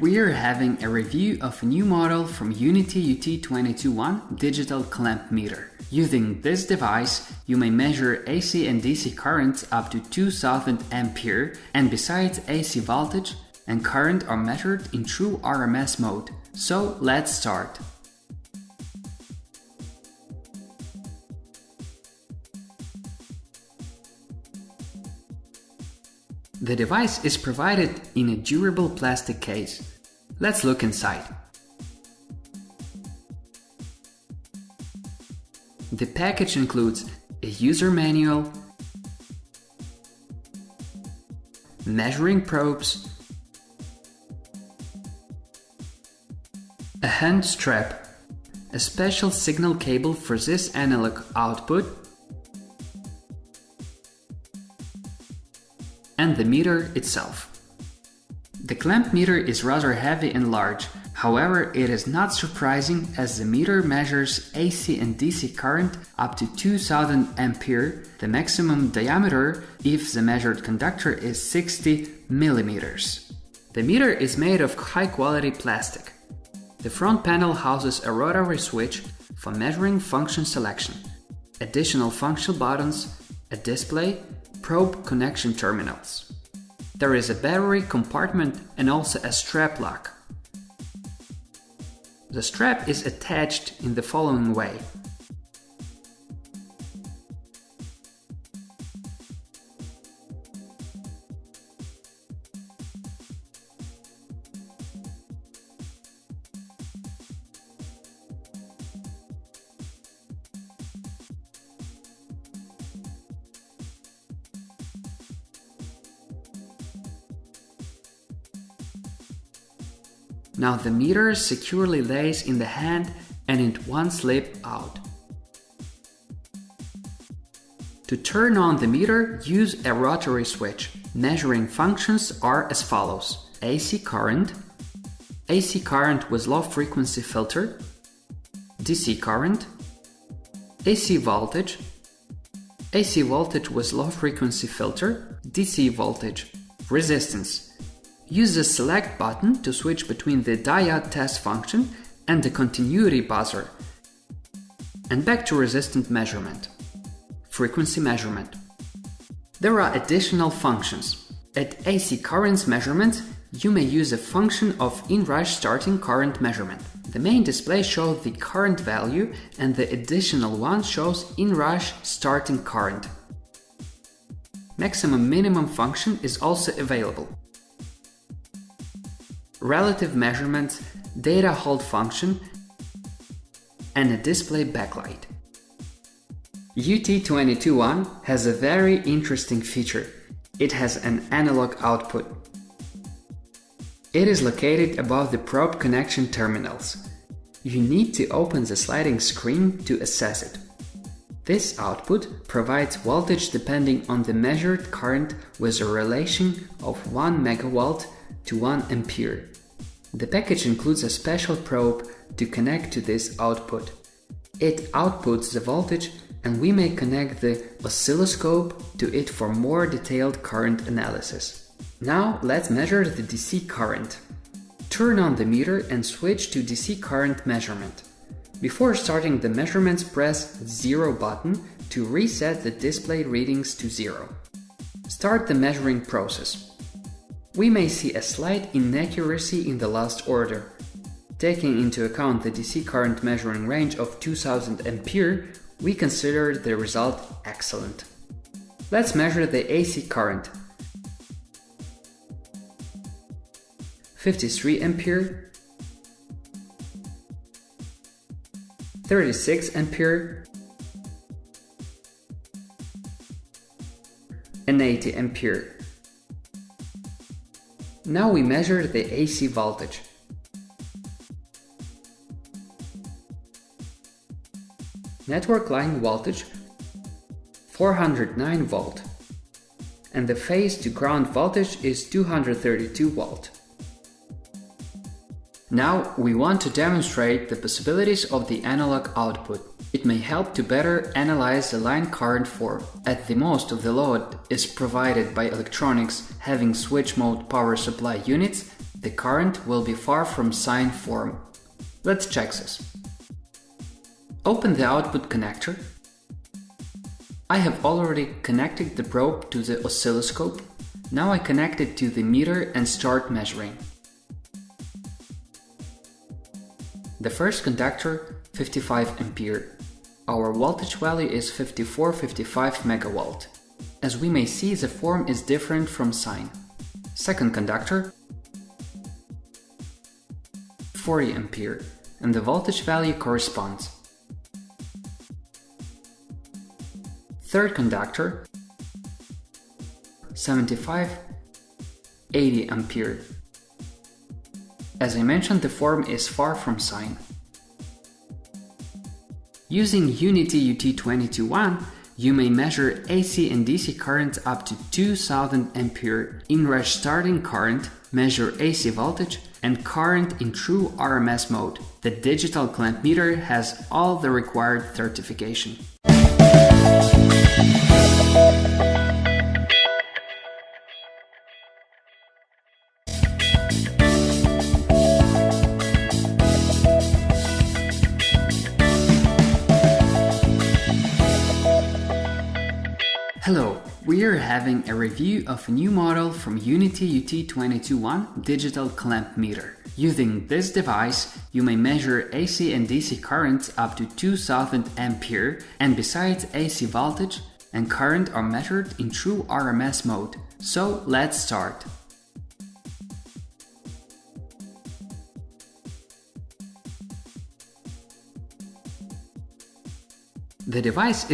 We are having a review of a new model from UNI UT221 digital clamp meter. Using this device, you may measure AC and DC currents up to 2000 ampere, and besides AC voltage and current are measured in true RMS mode. So let's start. The device is provided in a durable plastic case. Let's look inside. The package includes a user manual, measuring probes, a hand strap, a special signal cable for this analog output, and the meter itself. The clamp meter is rather heavy and large, however it is not surprising as the meter measures AC and DC current up to 2000 ampere, the maximum diameter if the measured conductor is 60 millimeters. The meter is made of high quality plastic. The front panel houses a rotary switch for measuring function selection, additional function buttons, a display, probe connection terminals. There is a battery compartment and also a strap lock. The strap is attached in the following way. Now the meter securely lays in the hand and it won't slip out. To turn on the meter, use a rotary switch. Measuring functions are as follows: AC current with low frequency filter, DC current, AC voltage with low frequency filter, DC voltage, resistance. Use the select button to switch between the diode test function and the continuity buzzer. And back to resistance measurement. Frequency measurement. There are additional functions. At AC currents measurement, you may use a function of inrush starting current measurement. The main display shows the current value and the additional one shows inrush starting current. Maximum minimum function is also available. Relative measurements, data hold function, and a display backlight. UT221 has a very interesting feature. It has an analog output. It is located above the probe connection terminals. You need to open the sliding screen to access it. This output provides voltage depending on the measured current with a relation of 1 megavolt to 1 ampere. The package includes a special probe to connect to this output. It outputs the voltage and we may connect the oscilloscope to it for more detailed current analysis. Now let's measure the DC current. Turn on the meter and switch to DC current measurement. Before starting the measurements, press 0 button to reset the display readings to 0. Start the measuring process. We may see a slight inaccuracy in the last order. Taking into account the DC current measuring range of 2000 ampere, we consider the result excellent. Let's measure the AC current. 53 ampere, 36 ampere, and 80 ampere. Now we measure the AC voltage. Network line voltage 409 volt and the phase to ground voltage is 232 volt. Now we want to demonstrate the possibilities of the analog output. It may help to better analyze the line current form. At the most of the load is provided by electronics having switch mode power supply units, the current will be far from sine form. Let's check this. Open the output connector. I have already connected the probe to the oscilloscope. Now I connect it to the meter and start measuring. The first conductor, 55 ampere. Our voltage value is 54-55 megavolt. As we may see, the form is different from sine. Second conductor, 40 ampere, and the voltage value corresponds. Third conductor, 75-80 ampere. As I mentioned, the form is far from sine. Using UNI UT221, you may measure AC and DC currents up to 2000 ampere in rush starting current, measure AC voltage, and current in true RMS mode. The digital clamp meter has all the required certification. Hello, we are having a review of a new model from UNI UT221 digital clamp meter. Using this device, you may measure AC and DC currents up to 2000 ampere, and besides, AC voltage and current are measured in true RMS mode. So let's start. The device is